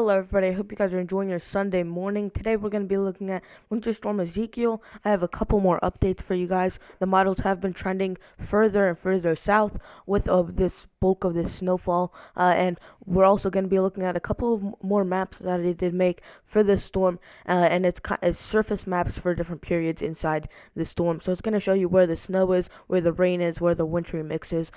Hello everybody, I hope you guys are enjoying your Sunday morning. Today we're going to be looking at Winter Storm Ezekiel. I have a couple more updates for you guys. The models have been trending further and further south with this bulk of this snowfall. And we're also going to be looking at a couple of more maps that I did make for this storm. And it's surface maps for different periods inside the storm. So it's going to show you where the snow is, where the rain is, where the wintry mix is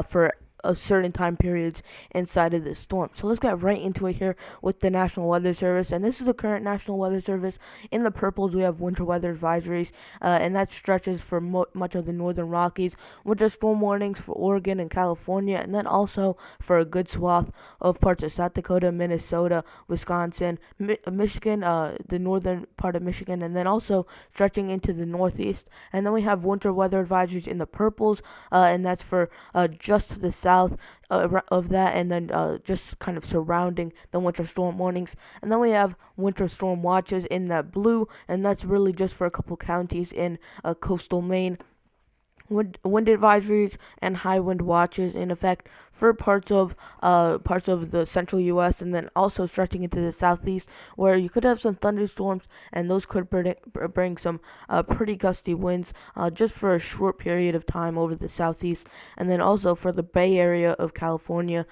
for certain time periods inside of this storm. So let's get right into it here with the National Weather Service. And this is the current National Weather Service. In the purples, we have winter weather advisories, and that stretches for much of the northern Rockies, winter storm warnings for Oregon and California, and then also for a good swath of parts of South Dakota, Minnesota, Wisconsin, Michigan, the northern part of Michigan, and then also stretching into the northeast. And then we have winter weather advisories in the purples, and that's for just to the south of that, and then just kind of surrounding the winter storm warnings. And then we have winter storm watches in that blue, and that's really just for a couple counties in coastal Maine. Wind advisories and high wind watches in effect for parts of the central U.S. and then also stretching into the southeast, where you could have some thunderstorms, and those could bring some pretty gusty winds just for a short period of time over the southeast. And then also for the Bay Area of California,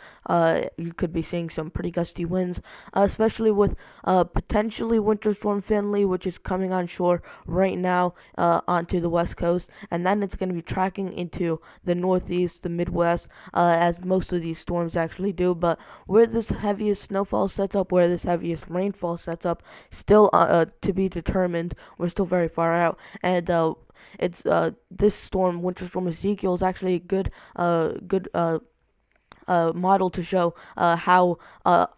you could be seeing some pretty gusty winds, especially with potentially Winter Storm Finley, which is coming on shore right now onto the west coast, and then it's going to be tracking into the northeast, the Midwest, as most of these storms actually do. But where this heaviest snowfall sets up, where this heaviest rainfall sets up, still to be determined. We're still very far out, and it's this storm, Winter Storm Ezekiel, is actually a good model to show how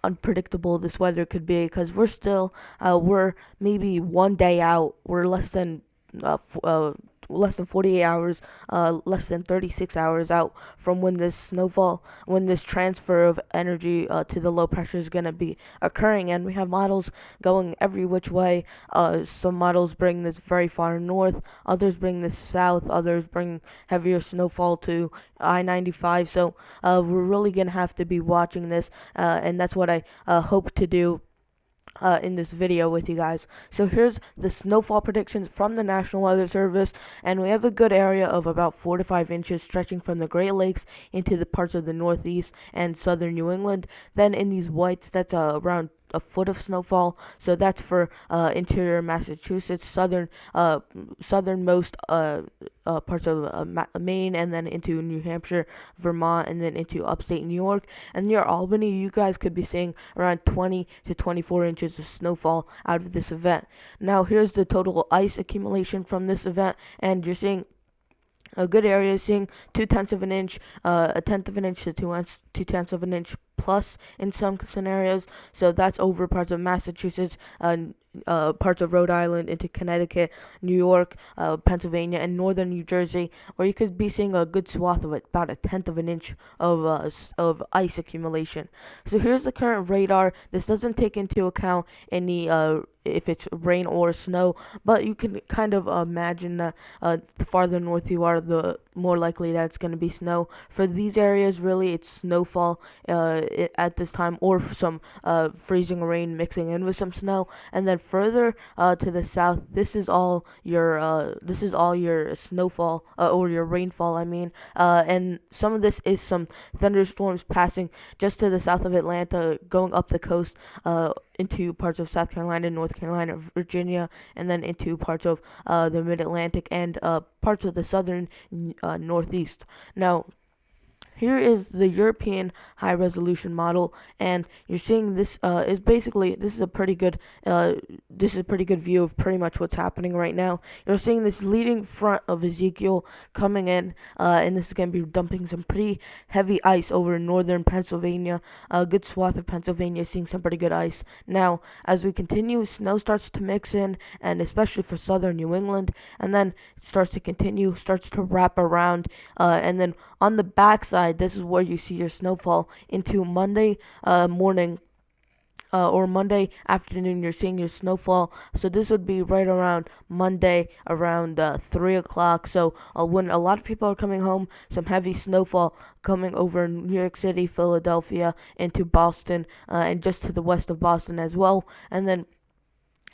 unpredictable this weather could be, because we're maybe one day out. We're less than 48 hours, less than 36 hours out from when this transfer of energy to the low pressure is going to be occurring. And we have models going every which way. Some models bring this very far north, others bring this south, others bring heavier snowfall to I-95. So we're really going to have to be watching this, and that's what I hope to do in this video with you guys. So here's the snowfall predictions from the National Weather Service, and we have a good area of about 4 to 5 inches stretching from the Great Lakes into the parts of the Northeast and southern New England. Then in these whites, that's around a foot of snowfall, so that's for interior Massachusetts, southernmost parts of Maine, and then into New Hampshire, Vermont, and then into upstate New York. And near Albany, you guys could be seeing around 20 to 24 inches of snowfall out of this event. Now here's the total ice accumulation from this event, and you're seeing a good area seeing 2/10 of an inch, a tenth of an inch to 2/10 of an inch plus in some scenarios. So that's over parts of Massachusetts, parts of Rhode Island into Connecticut, New York, Pennsylvania, and northern New Jersey, where you could be seeing a good swath of about a tenth of an inch of ice accumulation. So here's the current radar. This doesn't take into account any if it's rain or snow, but you can kind of imagine that the farther north you are, the more likely that it's going to be snow. For these areas, really, it's snowfall at this time, or some freezing rain mixing in with some snow. And then further to the south, this is all your snowfall or your rainfall, I mean. And some of this is some thunderstorms passing just to the south of Atlanta, going up the coast into parts of South Carolina, North Carolina, Virginia, and then into parts of the Mid-Atlantic and parts of the southern Northeast. Now, here is the European high resolution model, and you're seeing this is basically this is a pretty good view of pretty much what's happening right now. You're seeing this leading front of Ezekiel coming in, and this is going to be dumping some pretty heavy ice over northern Pennsylvania. A good swath of Pennsylvania seeing some pretty good ice. Now, as we continue, snow starts to mix in, and especially for southern New England, and then it starts to wrap around, and then on the backside, this is where you see your snowfall into Monday morning or Monday afternoon, you're seeing your snowfall. So this would be right around Monday, around 3 o'clock. So when a lot of people are coming home, some heavy snowfall coming over New York City, Philadelphia, into Boston, and just to the west of Boston as well. And then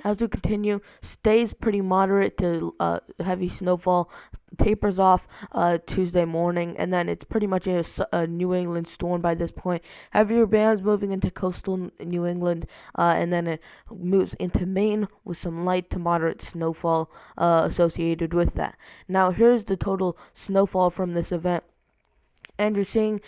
as we continue, stays pretty moderate to heavy snowfall, tapers off Tuesday morning, and then it's pretty much a New England storm by this point. Heavier bands moving into coastal New England, and then it moves into Maine with some light to moderate snowfall associated with that. Now, here's the total snowfall from this event. And you're seeing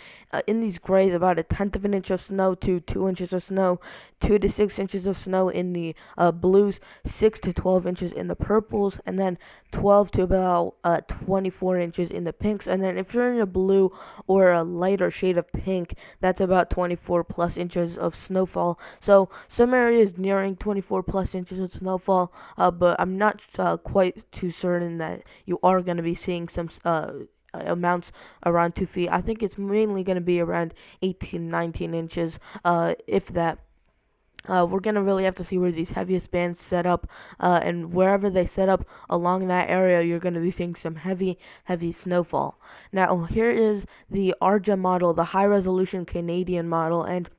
in these grays about a tenth of an inch of snow to 2 inches of snow, 2 to 6 inches of snow in the blues, 6 to 12 inches in the purples, and then 12 to about 24 inches in the pinks. And then if you're in a blue or a lighter shade of pink, that's about 24 plus inches of snowfall. So some areas nearing 24 plus inches of snowfall, but I'm not quite too certain that you are going to be seeing some amounts around 2 feet. I think it's mainly going to be around 18, 19 inches, if that. We're going to really have to see where these heaviest bands set up, and wherever they set up along that area, you're going to be seeing some heavy, heavy snowfall. Now, here is the ARJA model, the high resolution Canadian model, and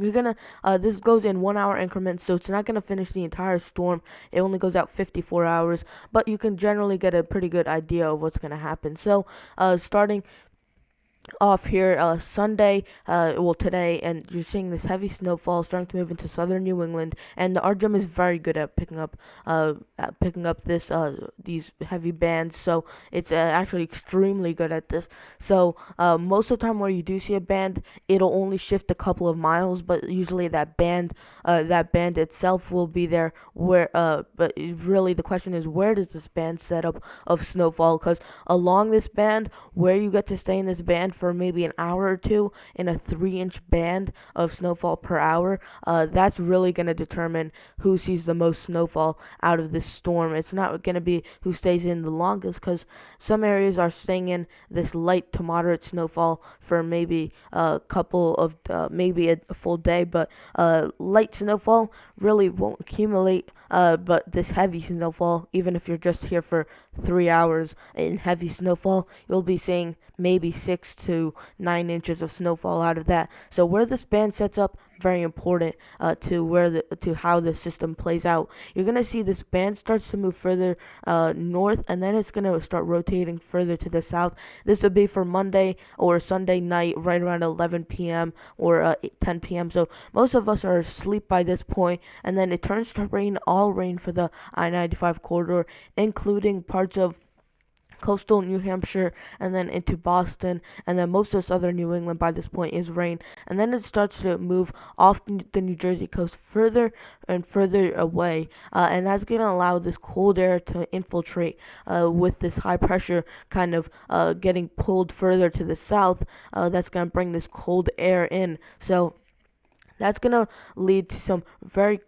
you're gonna this goes in 1 hour increments, so it's not gonna finish the entire storm. It only goes out 54 hours, but you can generally get a pretty good idea of what's gonna happen. So starting off here Sunday, well today, and you're seeing this heavy snowfall starting to move into southern New England, and the RGM is very good at picking up this these heavy bands. So it's actually extremely good at this. So most of the time where you do see a band, it'll only shift a couple of miles, but usually that band itself will be there. But really the question is, where does this band set up of snowfall? Because along this band, where you get to stay in this band for maybe an hour or two in a 3 inch band of snowfall per hour, that's really going to determine who sees the most snowfall out of this storm. It's not going to be who stays in the longest, because some areas are staying in this light to moderate snowfall for maybe a couple of maybe a full day, but light snowfall really won't accumulate. But this heavy snowfall, even if you're just here for 3 hours in heavy snowfall, you'll be seeing maybe 6 to 9 inches of snowfall out of that. So where this band sets up, very important to how the system plays out. You're gonna see this band starts to move further north, and then it's gonna start rotating further to the south. This would be for Monday or Sunday night, right around 11 p.m. or 10 p.m. So most of us are asleep by this point, and then it turns to rain, all rain for the I-95 corridor, including parts of coastal New Hampshire, and then into Boston, and then most of southern New England by this point is rain. And then it starts to move off the New Jersey coast further and further away, and that's going to allow this cold air to infiltrate with this high pressure kind of getting pulled further to the south. That's going to bring this cold air in. So that's going to lead to some very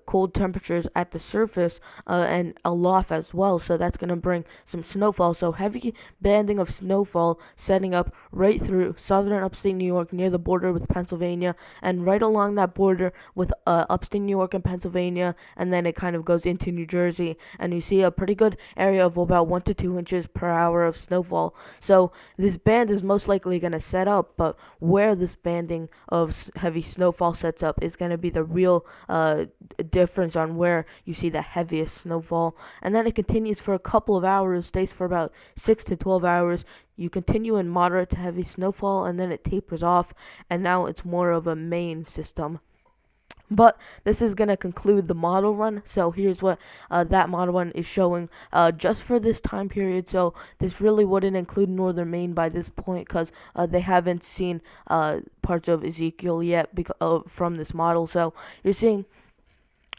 cold temperatures at the surface and aloft as well. So that's going to bring some snowfall. So heavy banding of snowfall setting up right through southern upstate New York near the border with Pennsylvania, and right along that border with upstate New York and Pennsylvania, and then it kind of goes into New Jersey, and you see a pretty good area of about 1 to 2 inches per hour of snowfall. So this band is most likely going to set up, but where this banding of heavy snowfall sets up is going to be the real difference on where you see the heaviest snowfall. And then it continues for a couple of hours, stays for about 6 to 12 hours. You continue in moderate to heavy snowfall, and then it tapers off, and now it's more of a main system. But this is going to conclude the model run. So here's what that model run is showing just for this time period. So this really wouldn't include northern Maine by this point, because they haven't seen parts of Ezekiel yet from this model. So you're seeing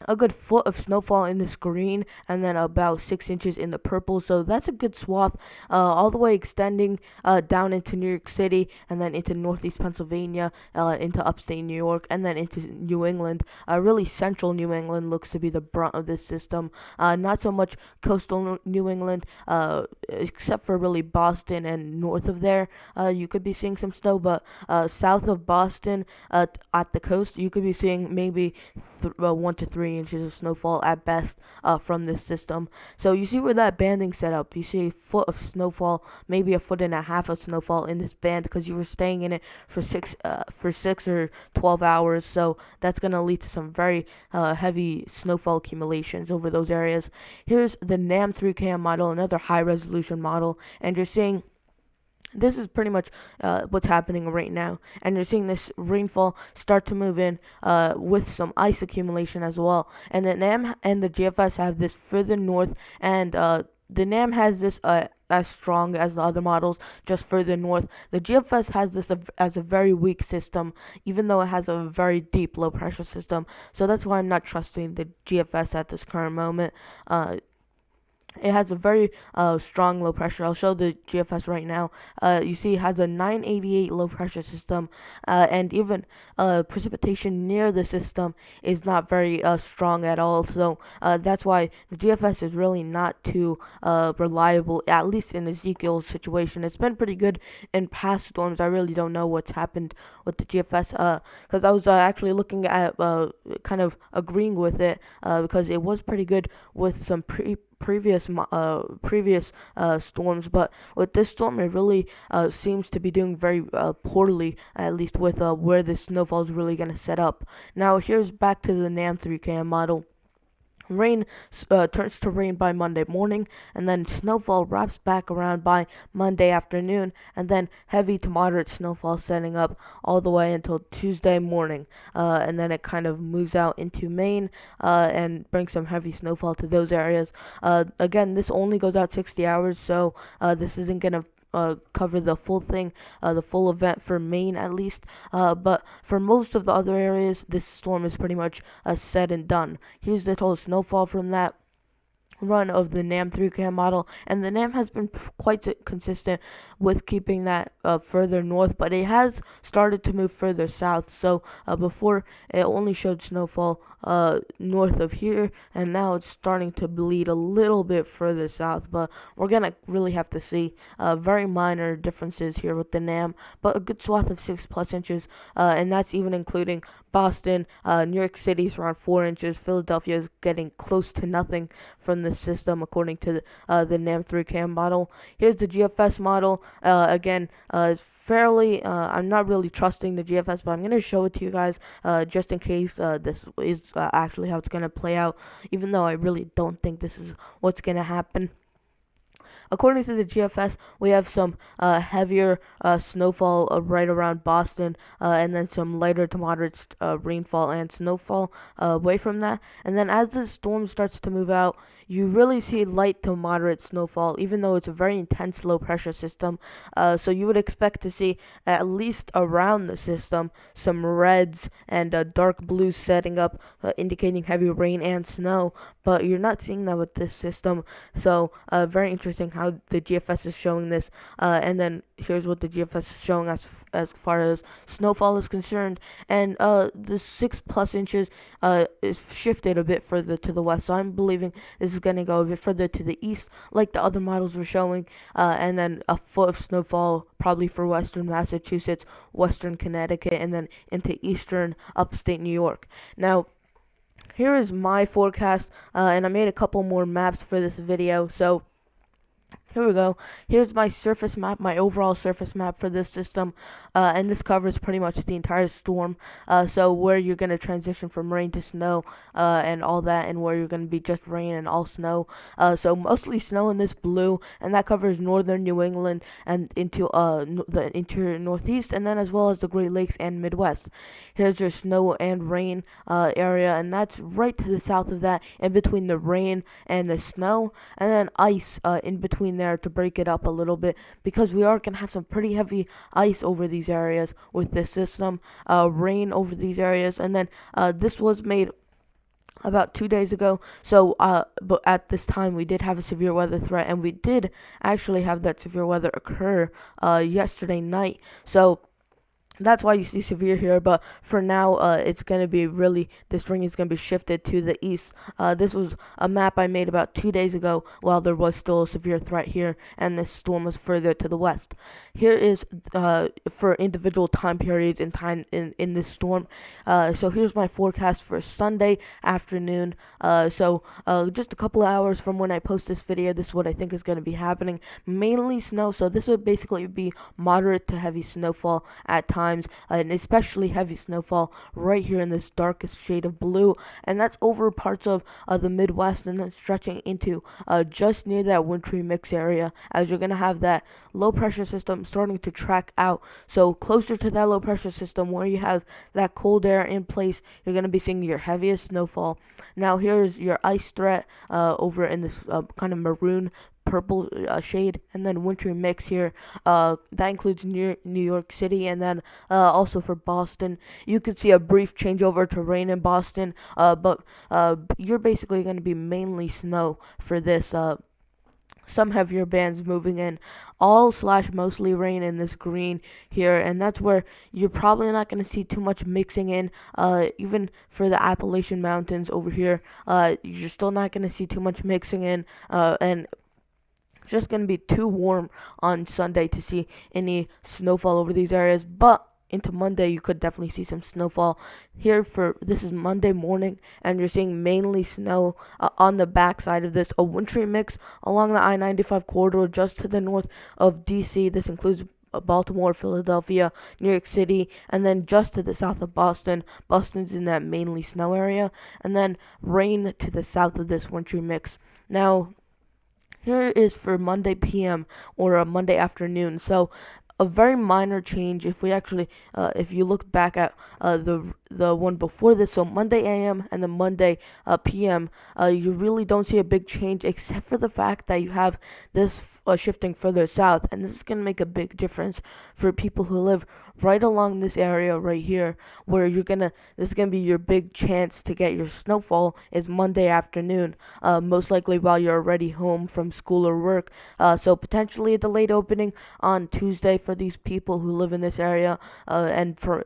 a good foot of snowfall in this green, and then about 6 inches in the purple. So that's a good swath, all the way extending down into New York City, and then into northeast Pennsylvania, into upstate New York, and then into New England. Really central New England looks to be the brunt of this system. Not so much coastal New England, except for really Boston and north of there. You could be seeing some snow, but south of Boston, at the coast, you could be seeing maybe 1 to 3 inches of snowfall at best from this system. So you see where that banding set up. You see a foot of snowfall, maybe a foot and a half of snowfall in this band because you were staying in it for 6 or 12 hours. So that's gonna lead to some very heavy snowfall accumulations over those areas. Here's the NAM 3cam model, another high resolution model, and you're seeing this is pretty much what's happening right now, and you're seeing this rainfall start to move in with some ice accumulation as well. And the NAM and the GFS have this further north, and the NAM has this as strong as the other models, just further north. The GFS has this as a very weak system, even though it has a very deep low pressure system. So that's why I'm not trusting the GFS at this current moment. It has a very strong low pressure. I'll show the GFS right now. You see it has a 988 low pressure system, and even precipitation near the system is not very strong at all. So that's why the GFS is really not too reliable, at least in Ezekiel's situation. It's been pretty good in past storms. I really don't know what's happened with the GFS, because I was actually looking at kind of agreeing with it, because it was pretty good with some previous storms, but with this storm, it really seems to be doing very poorly, at least with where the snowfall is really going to set up. Now, here's back to the NAM 3cam model. Rain turns to rain by Monday morning, and then snowfall wraps back around by Monday afternoon, and then heavy to moderate snowfall setting up all the way until Tuesday morning. And then it kind of moves out into Maine and brings some heavy snowfall to those areas. Again, this only goes out 60 hours, so this isn't going to cover the full thing, the full event for Maine at least. But for most of the other areas, this storm is pretty much said and done. Here's the total snowfall from that run of the NAM 3cam model, and the NAM has been quite consistent with keeping that further north, but it has started to move further south. So before it only showed snowfall north of here, and now it's starting to bleed a little bit further south, but we're gonna really have to see very minor differences here with the NAM, but a good swath of 6+ inches, and that's even including Boston. New York City's around 4 inches. Philadelphia is getting close to nothing from the system, according to the NAM 3cam model. Here's the GFS model. Again, fairly, I'm not really trusting the GFS, but I'm going to show it to you guys just in case this is actually how it's going to play out, even though I really don't think this is what's going to happen. According to the GFS, we have some heavier snowfall right around Boston, and then some lighter to moderate rainfall and snowfall away from that. And then as the storm starts to move out, you really see light to moderate snowfall, even though it's a very intense low pressure system. So you would expect to see, at least around the system, some reds and dark blues setting up, indicating heavy rain and snow. But you're not seeing that with this system. So very interesting how the GFS is showing this. And then here's what the GFS is showing as far as snowfall is concerned. And the 6+ inches is shifted a bit further to the west. So I'm believing this is going to go a bit further to the east, like the other models were showing. And then a foot of snowfall probably for western Massachusetts, western Connecticut, and then into eastern upstate New York. Now, here is my forecast, and I made a couple more maps for this video. So here we go. Here's my surface map, my overall surface map for this system, and this covers pretty much the entire storm. So where you're going to transition from rain to snow and all that, and where you're going to be just rain and all snow. So mostly snow in this blue, and that covers northern New England and into the interior northeast, and then as well as the Great Lakes and Midwest. Here's your snow and rain area, and that's right to the south of that, in between the rain and the snow, and then ice in between there to break it up a little bit, because we are going to have some pretty heavy ice over these areas with this system, rain over these areas. And then this was made about 2 days ago. So, but at this time, we did have a severe weather threat, and we did actually have that severe weather occur yesterday night. So, that's why you see severe here, but for now, it's going to be really, this ring is going to be shifted to the east. This was a map I made about 2 days ago while there was still a severe threat here, and this storm was further to the west. Here is for individual time periods in time in this storm. So here's my forecast for Sunday afternoon. Just a couple of hours from when I post this video, this is what I think is going to be happening. Mainly snow, so this would basically be moderate to heavy snowfall at times, and especially heavy snowfall right here in this darkest shade of blue, and that's over parts of the Midwest, and then stretching into just near that wintry mix area, as you're going to have that low pressure system starting to track out. So closer to that low pressure system where you have that cold air in place, you're going to be seeing your heaviest snowfall. Now here's your ice threat over in this kind of maroon purple shade, and then wintry mix here. That includes New York City, and then also for Boston. You could see a brief changeover to rain in Boston, but you're basically going to be mainly snow for this. Some heavier bands moving in, all slash mostly rain in this green here, and that's where you're probably not going to see too much mixing in. Even for the Appalachian Mountains over here, you're still not going to see too much mixing in, and it's just going to be too warm on Sunday to see any snowfall over these areas, but into Monday you could definitely see some snowfall here. For this is Monday morning, and you're seeing mainly snow on the backside of this, a wintry mix along the I-95 corridor just to the north of DC. This includes Baltimore, Philadelphia, New York City, and then just to the south of Boston. Boston's in that mainly snow area, and then rain to the south of this wintry mix. Now here is for Monday PM or a Monday afternoon. So a very minor change if we actually if you look back at the one before this, so Monday AM and the Monday PM, you really don't see a big change except for the fact that you have this shifting further south, and this is going to make a big difference for people who live right along this area right here, where this is gonna be your big chance to get your snowfall is Monday afternoon, most likely while you're already home from school or work. So potentially a delayed opening on Tuesday for these people who live in this area, and for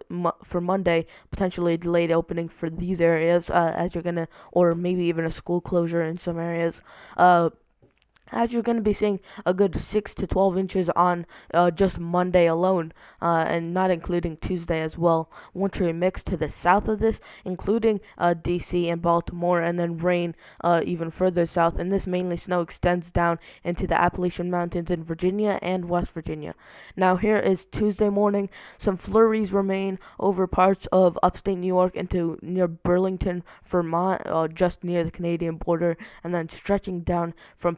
Monday potentially a delayed opening for these areas, as you're gonna, or maybe even a school closure in some areas. As you're going to be seeing a good 6 to 12 inches on just Monday alone, and not including Tuesday as well. Wintry mix to the south of this, including DC and Baltimore, and then rain even further south. And this mainly snow extends down into the Appalachian Mountains in Virginia and West Virginia. Now here is Tuesday morning. Some flurries remain over parts of upstate New York into near Burlington, Vermont, just near the Canadian border, and then stretching down from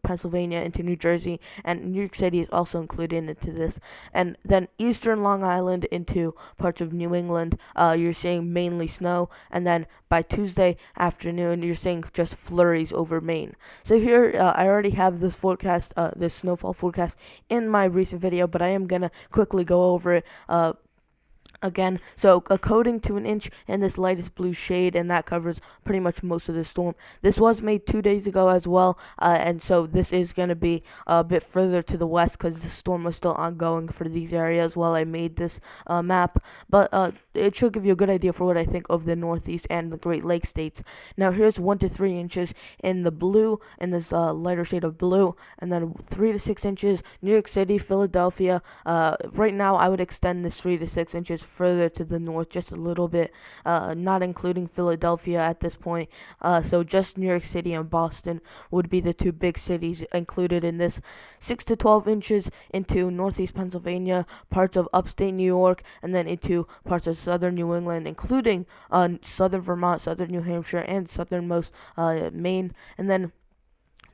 Pennsylvania into New Jersey, and New York City is also included into this. And then eastern Long Island into parts of New England, you're seeing mainly snow, and then by Tuesday afternoon you're seeing just flurries over Maine. So here I already have this forecast, this snowfall forecast in my recent video, but I am gonna quickly go over it again. So a coating to an inch in this lightest blue shade, and that covers pretty much most of the storm. This was made 2 days ago as well, and so this is going to be a bit further to the west because the storm was still ongoing for these areas while I made this map, but it should give you a good idea for what I think of the Northeast and the Great Lakes states. Now here's 1 to 3 inches in the blue, in this lighter shade of blue, and then 3 to 6 inches New York City, Philadelphia. Right now I would extend this 3 to 6 inches further to the north just a little bit, not including Philadelphia at this point. So just New York City and Boston would be the two big cities included in this. 6 to 12 inches into northeast Pennsylvania, parts of upstate New York, and then into parts of southern New England, including southern Vermont, southern New Hampshire, and southernmost Maine. And then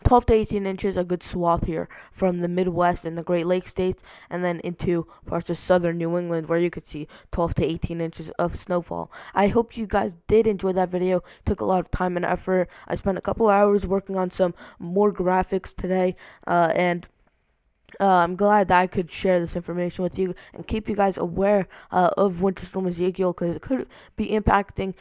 12 to 18 inches, a good swath here from the Midwest and the Great Lakes states, and then into parts of southern New England where you could see 12 to 18 inches of snowfall. I hope you guys did enjoy that video. Took a lot of time and effort. I spent a couple hours working on some more graphics today, and I'm glad that I could share this information with you and keep you guys aware of Winter Storm Ezekiel, because it could be impacting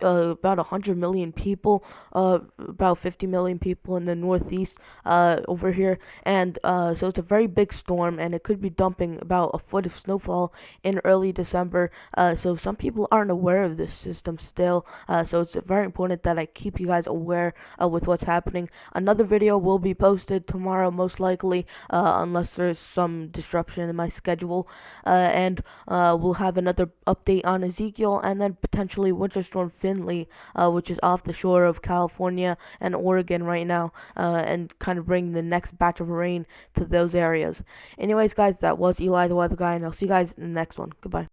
about 100 million people, about 50 million people in the Northeast over here, and so it's a very big storm, and it could be dumping about a foot of snowfall in early December. So some people aren't aware of this system still, so it's very important that I keep you guys aware with what's happening. Another video will be posted tomorrow, most likely, unless there's some disruption in my schedule, and we'll have another update on Ezekiel, and then potentially Winter Storm Finley, which is off the shore of California and Oregon right now, and kind of bring the next batch of rain to those areas. Anyways, guys, that was Eli the Weather Guy, and I'll see you guys in the next one. Goodbye.